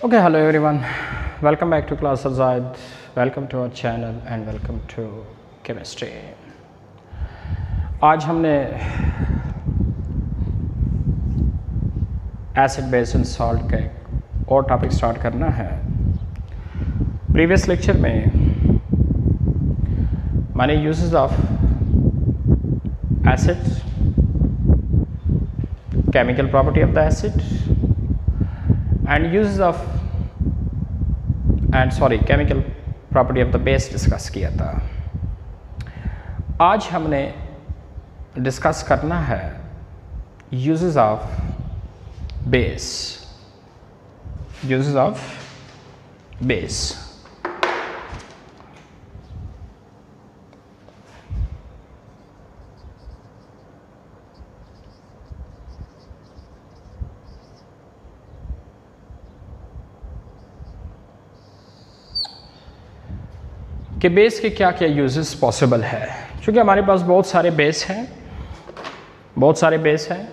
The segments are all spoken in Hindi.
Okay, hello everyone. Welcome back to Class Azad. Welcome to our channel and welcome to chemistry. आज हमने एसिड बेस एंड सॉल्ट का एक और टॉपिक स्टार्ट करना है। प्रीवियस लेक्चर में मैंने uses of acid, chemical property of the acid and uses of chemical property of the base discuss किया था। आज हमने डिस्कस करना है uses of base, uses of base। कि बेस के क्या क्या यूजेस पॉसिबल है। क्योंकि हमारे पास बहुत सारे बेस हैं,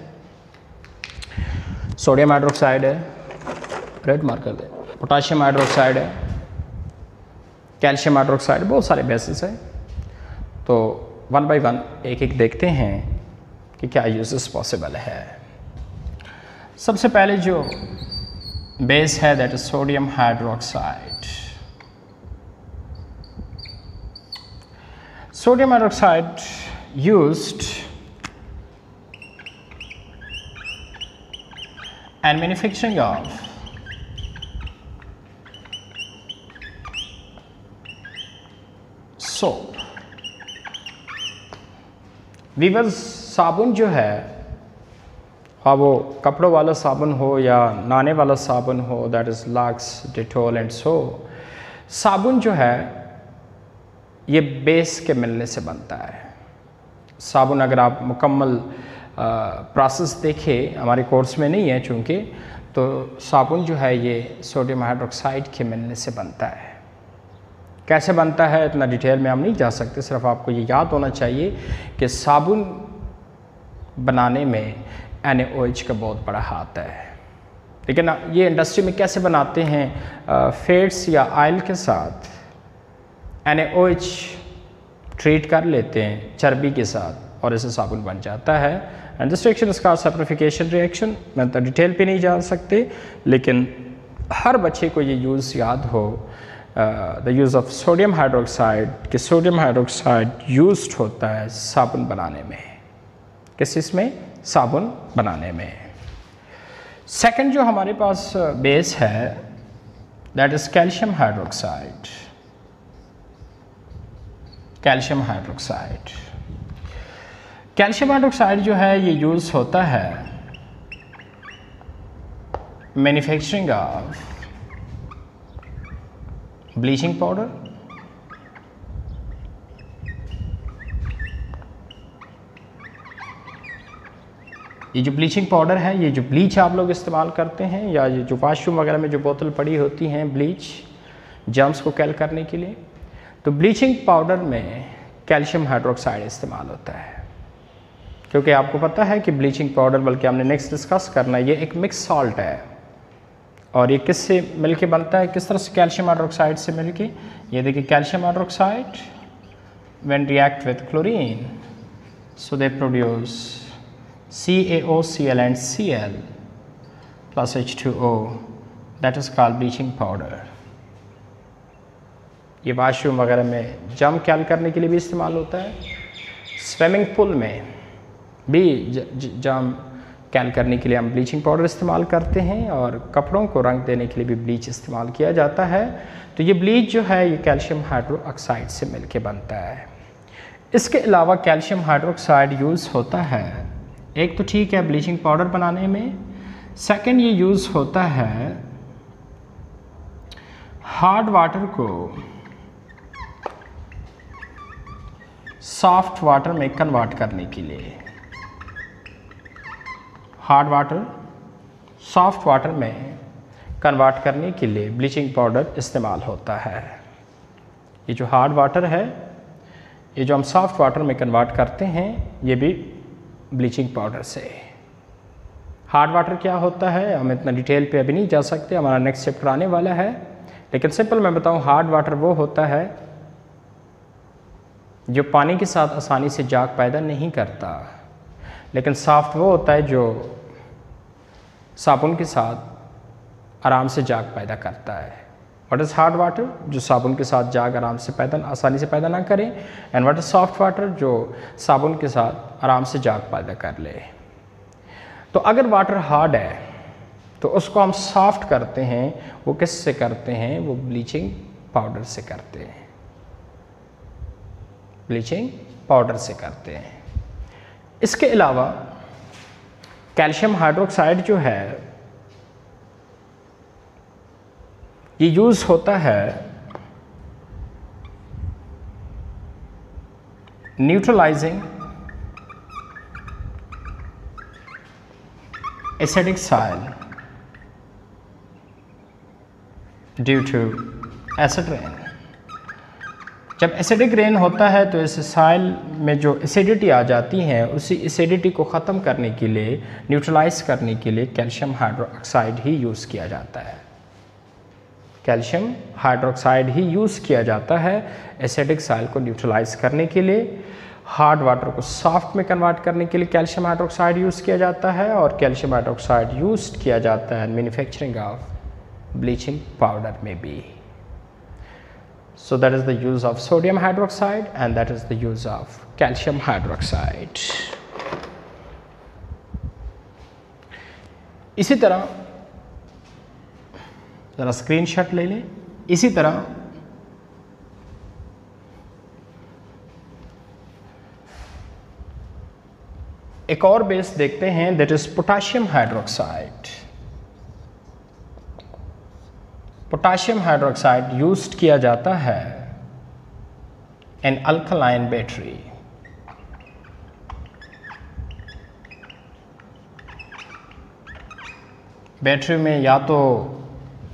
सोडियम हाइड्रोक्साइड है, रेड मार्कर दे, पोटाशियम हाइड्रोक्साइड है, कैल्शियम हाइड्रोक्साइड, बहुत सारे बेसिस हैं। तो वन बाय वन एक एक देखते हैं कि क्या यूजेस पॉसिबल है। सबसे पहले जो बेस है that is sodium hydroxide. Sodium hydroxide used and manufacturing of soap। वीवर्स साबुन जो है, हाँ वो कपड़ों वाला साबुन हो या नहाने वाला साबुन हो, that is lux, Dettol and so, साबुन जो है ये बेस के मिलने से बनता है। साबुन अगर आप मुकम्मल प्रोसेस देखें, हमारे कोर्स में नहीं है चूँकि, तो साबुन जो है ये सोडियम हाइड्रोक्साइड के मिलने से बनता है। कैसे बनता है इतना डिटेल में हम नहीं जा सकते, सिर्फ आपको ये याद होना चाहिए कि साबुन बनाने में NaOH का बहुत बड़ा हाथ है। लेकिन ये इंडस्ट्री में कैसे बनाते हैं, फैट्स या ऑयल के साथ NaOH ट्रीट कर लेते हैं चर्बी के साथ और इससे साबुन बन जाता है। एंड दिस रिएक्शन इसका सैप्रिफिकेशन रिएक्शन, मैं तो डिटेल पे नहीं जा सकते, लेकिन हर बच्चे को ये यूज़ याद हो, the use of sodium hydroxide, कि सोडियम हाइड्रोक्साइड यूज्ड होता है साबुन बनाने में। किस चीज़ में? साबुन बनाने में। सेकंड जो हमारे पास बेस है that is calcium hydroxide. Calcium hydroxide, calcium hydroxide जो है ये यूज़ होता है मैन्युफैक्चरिंग ऑफ ब्लीचिंग पाउडर, ये जो ब्लीचिंग पाउडर है, ये जो ब्लीच आप लोग इस्तेमाल करते हैं या ये जो वॉशरूम वगैरह में जो बोतल पड़ी होती हैं ब्लीच, जर्म्स को किल करने के लिए, तो ब्लीचिंग पाउडर में कैल्शियम हाइड्रोक्साइड इस्तेमाल होता है। क्योंकि आपको पता है कि ब्लीचिंग पाउडर, बल्कि हमने नेक्स्ट डिस्कस करना है, ये एक मिक्स सॉल्ट है और ये किससे मिलके बनता है, किस तरह से? कैल्शियम हाइड्रोक्साइड से मिलके। ये देखिए calcium hydroxide when react with chlorine, so they produce CaOCl and Cl plus H2O, that is called bleaching powder. ये वॉशरूम वगैरह में जम कैल करने के लिए भी इस्तेमाल होता है, स्विमिंग पूल में भी जम कैल करने के लिए हम ब्लीचिंग पाउडर इस्तेमाल करते हैं, और कपड़ों को रंग देने के लिए भी ब्लीच इस्तेमाल किया जाता है। तो ये ब्लीच जो है ये कैल्शियम हाइड्रोक्साइड से मिलके बनता है। इसके अलावा कैल्शियम हाइड्रोक्साइड यूज़ होता है, एक तो ठीक है ब्लीचिंग पाउडर बनाने में, सेकंड ये यूज़ होता है हार्ड वाटर को सॉफ्ट वाटर में कन्वर्ट करने के लिए। हार्ड वाटर सॉफ्ट वाटर में कन्वर्ट करने के लिए ब्लीचिंग पाउडर इस्तेमाल होता है। ये जो हार्ड वाटर है ये जो हम सॉफ्ट वाटर में कन्वर्ट करते हैं ये भी ब्लीचिंग पाउडर से। हार्ड वाटर क्या होता है हम इतना डिटेल पे अभी नहीं जा सकते, हमारा नेक्स्ट चैप्टर आने वाला है, लेकिन सिंपल मैं बताऊं हार्ड वाटर वो होता है जो पानी के साथ आसानी से जाग पैदा नहीं करता, लेकिन सॉफ्ट वो होता है जो साबुन के साथ आराम से जाग पैदा करता है। What is hard water? जो साबुन के साथ जाग आसानी से पैदा ना करे। And what is soft water? जो साबुन के साथ आराम से जाग पैदा कर ले। तो अगर वाटर हार्ड है तो उसको हम सॉफ्ट करते हैं, वो किससे करते हैं? वो ब्लीचिंग पाउडर से करते हैं, ब्लीचिंग पाउडर से करते हैं। इसके अलावा कैल्शियम हाइड्रोक्साइड जो है ये यूज़ होता है neutralizing acidic soil due to acid rain. जब एसिडिक रेन होता है तो इस सॉइल में जो एसिडिटी आ जाती है उसी एसिडिटी को ख़त्म करने के लिए, न्यूट्रलाइज करने के लिए कैल्शियम हाइड्रोक्साइड ही यूज़ किया जाता है। कैल्शियम हाइड्रोक्साइड ही यूज़ किया जाता है एसिडिक सॉइल को न्यूट्रलाइज करने के लिए। हार्ड वाटर को सॉफ्ट में कन्वर्ट करने के लिए कैल्शियम हाइड्रोक्साइड यूज़ किया जाता है, और कैल्शियम हाइड्रोक्साइड यूज़ किया जाता है मैन्युफैक्चरिंग ऑफ ब्लीचिंग पाउडर में भी। So that is the use of sodium hydroxide and that is the use of calcium hydroxide. इसी तरह ज़रा स्क्रीनशॉट ले लें। इसी तरह एक और बेस देखते हैं, that is potassium hydroxide. Potassium hydroxide used किया जाता है इन अल्कलाइन बैटरी। बैटरी में या तो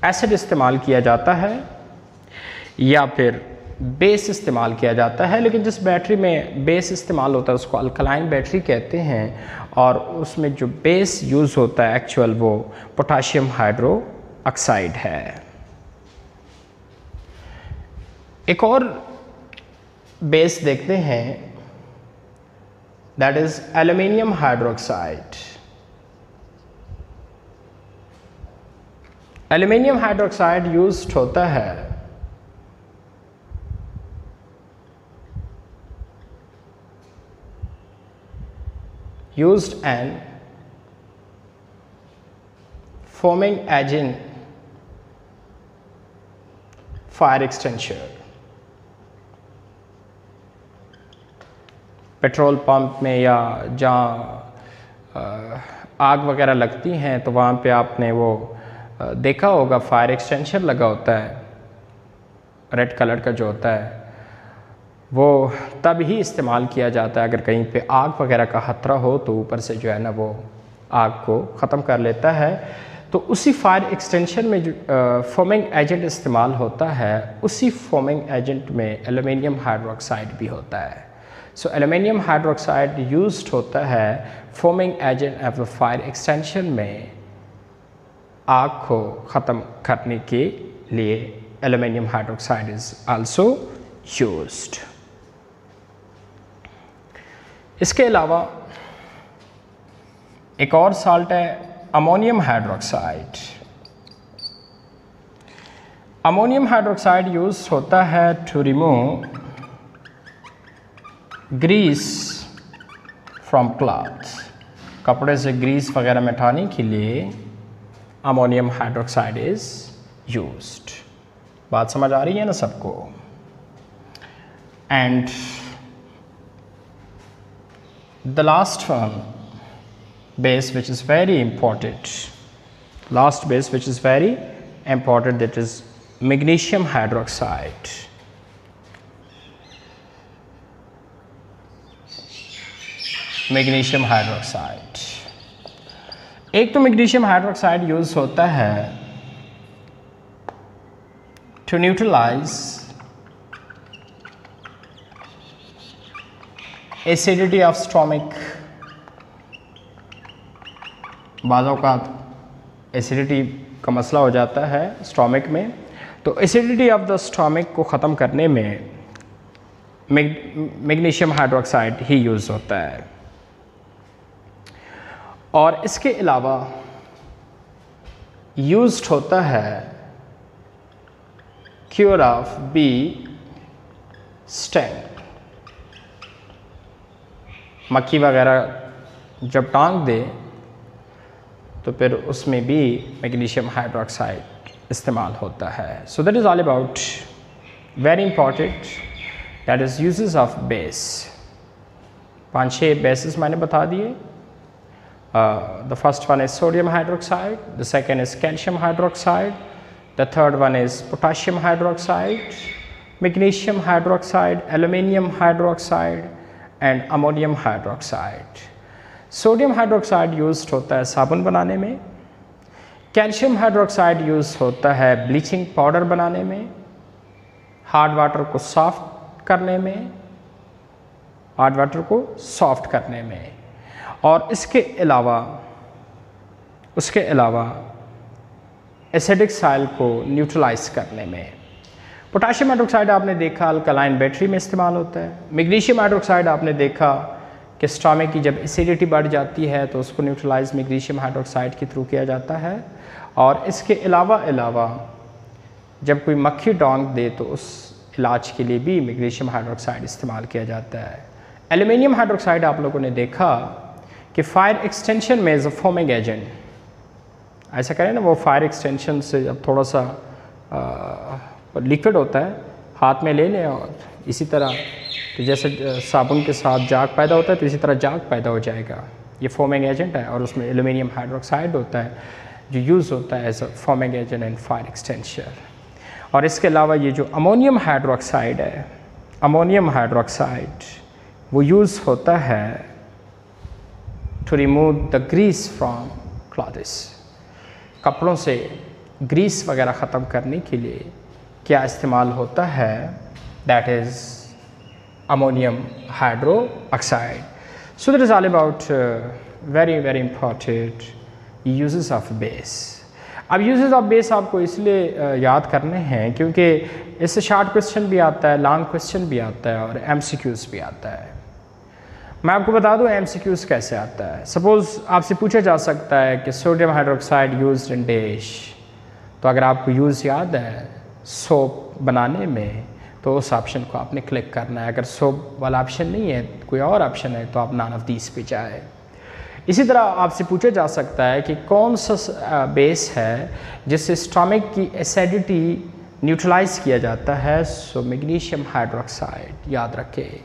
एसिड इस्तेमाल किया जाता है या फिर बेस इस्तेमाल किया जाता है, लेकिन जिस बैटरी में बेस इस्तेमाल होता है उसको अल्कलाइन बैटरी कहते हैं, और उसमें जो बेस यूज़ होता है एक्चुअल वो पोटाशियम हाइड्रो ऑक्साइड है। एक और बेस देखते हैं, that is aluminium hydroxide. Aluminium hydroxide used होता है used an foaming agent fire extinguisher। Petrol pump में या जहाँ आग वगैरह लगती हैं तो वहाँ पे आपने वो देखा होगा फायर एक्सटेंशन लगा होता है, रेड कलर का जो होता है, वो तब ही इस्तेमाल किया जाता है अगर कहीं पे आग वगैरह का खतरा हो तो ऊपर से जो है ना वो आग को ख़त्म कर लेता है। तो उसी फायर एक्सटेंशन में जो फोमिंग एजेंट इस्तेमाल होता है, उसी फोमिंग एजेंट में एल्यूमिनियम हाइड्रोक्साइड भी होता है। सो एल्यूमिनियम हाइड्रोक्साइड यूज्ड होता है foaming agent of the fire extension में आग को ख़त्म करने के लिए aluminium hydroxide is also used. इसके अलावा एक और साल्ट है ammonium hydroxide. Ammonium hydroxide use होता है to remove grease from cloth. कपड़े से ग्रीस वगैरह मिटाने के लिए अमोनियम हाइड्रोक्साइड इज यूज्ड। बात समझ आ रही है ना सबको? And the last one base which is very important, last base which is very important, that is magnesium hydroxide। Magnesium hydroxide, एक तो मैग्नीशियम हाइड्रोक्साइड यूज होता है to neutralize acidity of stomach, बाज़ औक़ात एसिडिटी का मसला हो जाता है स्टोमिक में, तो एसिडिटी ऑफ द स्टोमिक को ख़त्म करने में मैग्नीशियम हाइड्रोक्साइड ही यूज़ होता है। और इसके अलावा यूज्ड होता है क्योर ऑफ बी स्टिंग। मक्खी वगैरह जब टांग दे तो फिर उसमें भी मैग्नीशियम हाइड्रोक्साइड इस्तेमाल होता है। So that is all about very important, that is uses of base. 5-6 basis मैंने बता दिए। The first one is sodium hydroxide, the second is calcium hydroxide, the third one is potassium hydroxide, magnesium hydroxide, aluminium hydroxide and ammonium hydroxide. Sodium hydroxide used होता है साबुन बनाने में, कैल्शियम हाइड्रोक्साइड यूज होता है ब्लीचिंग पाउडर बनाने में, हार्ड वाटर को सॉफ्ट करने में, हार्ड वाटर को सॉफ्ट करने में, और उसके अलावा एसिडिक साइल को न्यूट्रलाइज करने में। पोटाशियम हाइड्रोक्साइड आपने देखा अल्कलाइन बैटरी में इस्तेमाल होता है। मैग्नीशियम हाइड्रोक्साइड आपने देखा कि स्टोमिक की जब एसिडिटी बढ़ जाती है तो उसको न्यूट्रलाइज मैग्नीशियम हाइड्रोक्साइड के थ्रू किया जाता है। और इसके अलावा जब कोई मक्खी डोंक दे तो उस इलाज के लिए भी मैग्नीशियम हाइड्रोक्साइड इस्तेमाल किया जाता है। एल्युमिनियम हाइड्रोक्साइड आप लोगों ने देखा कि फायर एक्सटेंशन में एज अ फोमिंग एजेंट, ऐसा करें ना, वो फायर एक्सटेंशन से जब थोड़ा सा लिक्विड होता है हाथ में ले लें और इसी तरह, तो जैसे साबुन के साथ जाग पैदा होता है तो इसी तरह जाग पैदा हो जाएगा। ये फोमिंग एजेंट है और उसमें एल्युमिनियम हाइड्रोक्साइड होता है जो यूज़ होता है as a foaming agent and fire extinguisher. और इसके अलावा ये जो अमोनियम हाइड्रोक्साइड है, अमोनियम हाइड्रोक्साइड वो यूज़ होता है to remove the grease from clothes. कपड़ों से ग्रीस वगैरह ख़त्म करने के लिए क्या इस्तेमाल होता है, that is ammonium hydroxide. So that is all about very important uses of base. अब uses of base आपको इसलिए याद करने हैं क्योंकि इससे शॉर्ट क्वेश्चन भी आता है, लॉन्ग क्वेश्चन भी आता है और MCQs भी आता है। मैं आपको बता दूं MCQs कैसे आता है। सपोज़ आपसे पूछा जा सकता है कि sodium hydroxide used in dish, तो अगर आपको यूज़ याद है सोप बनाने में तो उस ऑप्शन को आपने क्लिक करना है। अगर सोप वाला ऑप्शन नहीं है, कोई और ऑप्शन है, तो आप नॉन ऑफ दीस पे जाए। इसी तरह आपसे पूछा जा सकता है कि कौन सा बेस है जिससे स्टोमिक की एसिडिटी न्यूट्रलाइज किया जाता है, सो मैग्नीशियम हाइड्रोक्साइड याद रखें।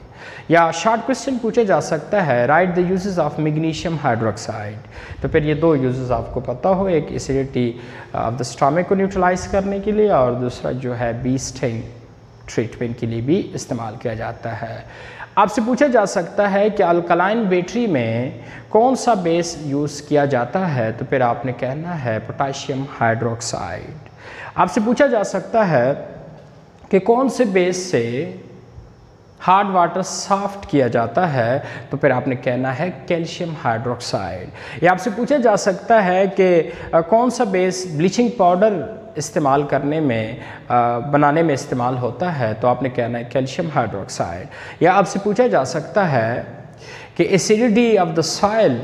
या शॉर्ट क्वेश्चन पूछा जा सकता है right the uses of magnesium hydroxide, तो फिर ये 2 यूजेस आपको पता हो, एक एसिडिटी ऑफ द स्टोमिक को न्यूट्रलाइज करने के लिए और दूसरा जो है बी स्टिंग ट्रीटमेंट के लिए भी इस्तेमाल किया जाता है। आपसे पूछा जा सकता है कि अल्कलाइन बैटरी में कौन सा बेस यूज़ किया जाता है, तो फिर आपने कहना है पोटाशियम हाइड्रोक्साइड। आपसे पूछा जा सकता है कि कौन से बेस से हार्ड वाटर सॉफ्ट किया जाता है, तो फिर आपने कहना है कैल्शियम हाइड्रोक्साइड। या आपसे पूछा जा सकता है कि कौन सा बेस ब्लीचिंग पाउडर इस्तेमाल करने में बनाने में इस्तेमाल होता है, तो आपने कहना है कैल्शियम हाइड्रोक्साइड। या आपसे पूछा जा सकता है कि acidity of the soil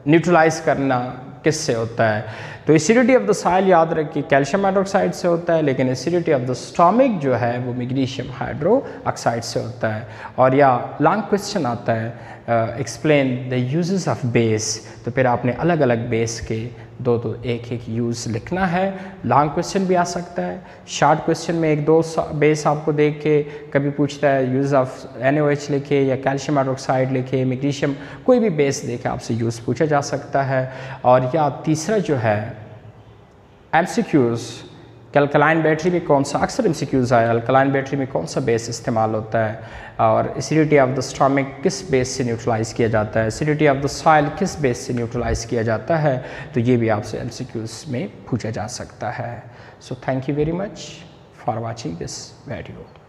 neutralize करना किससे होता है, तो एसिडिटी ऑफ द सॉइल याद रखिए कैल्शियम हाइड्रोक्साइड से होता है, लेकिन एसिडिटी ऑफ द स्टोमिक जो है वो मैग्नीशियम हाइड्रोक्साइड से होता है। और या लॉन्ग क्वेश्चन आता है explain the uses of base, तो फिर आपने अलग अलग बेस के 2 एक यूज़ लिखना है। लॉन्ग क्वेश्चन भी आ सकता है, शॉर्ट क्वेश्चन में 1-2 बेस आपको देख के कभी पूछता है यूज़ ऑफ NaOH लिखे या कैल्शियम हाइड्रोक्साइड लिखे, मैग्नीशियम, कोई भी बेस देखे आपसे यूज़ पूछा जा सकता है। और या तीसरा जो है MCQs कि अल्कलाइन बैटरी में कौन सा, अक्सर MCQs आया अल्कलाइन बैटरी में कौन सा बेस इस्तेमाल होता है, और एसिडिटी ऑफ द स्टोमिक किस बेस से न्यूट्रलाइज किया जाता है, एसिडिटी ऑफ द सॉइल किस बेस से न्यूट्रलाइज किया जाता है, तो ये भी आपसे MCQs में पूछा जा सकता है। So thank you very much for watching this video.